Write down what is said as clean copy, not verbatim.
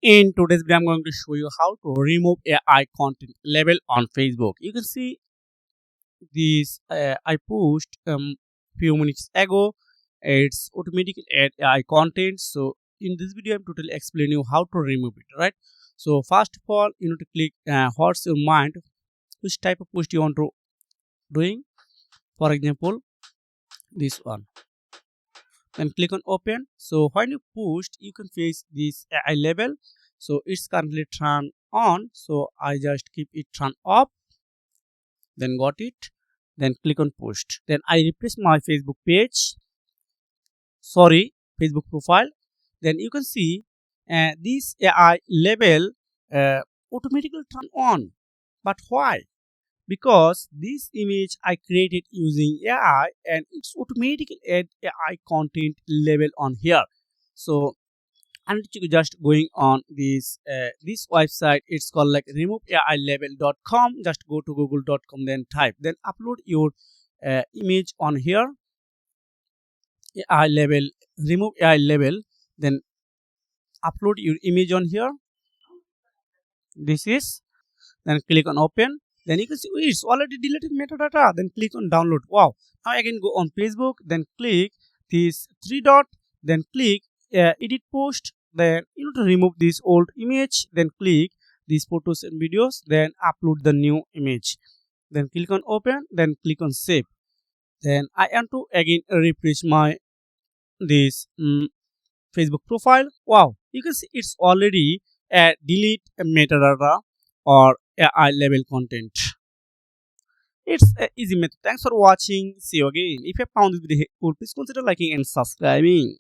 In today's video, I'm going to show you how to remove AI content label on Facebook. You can see this I pushed few minutes ago. It's automatically add AI content. So in this video, I'm totally explain you how to remove it. Right. So first of all, you need to click what's your mind, which type of post you want to doing. For example, this one. Then click on open. So when you pushed, you can face this AI label. So it's currently turned on, so I just keep it turned off, then got it, then click on pushed. Then I refresh my Facebook page, Facebook profile. Then you can see this AI label automatically turn on. But why? Because this image I created using AI and it's automatically add AI content label on here. So and just going on this website, it's called like removeailabel.com. Just go to google.com, then type, then upload your image on here, AI label, remove AI label, then upload your image on here. This is, then click on open. Then you can see it's already deleted metadata. Then click on download. Wow. Now again go on Facebook, then click this three dot, then click edit post. Then you need to remove this old image. Then click these photos and videos. Then upload the new image. Then click on open. Then click on save. Then I want to again refresh my this Facebook profile. Wow, you can see it's already delete metadata or AI label content. It's an easy method. Thanks for watching. See you again. If you found this video helpful, please consider liking and subscribing.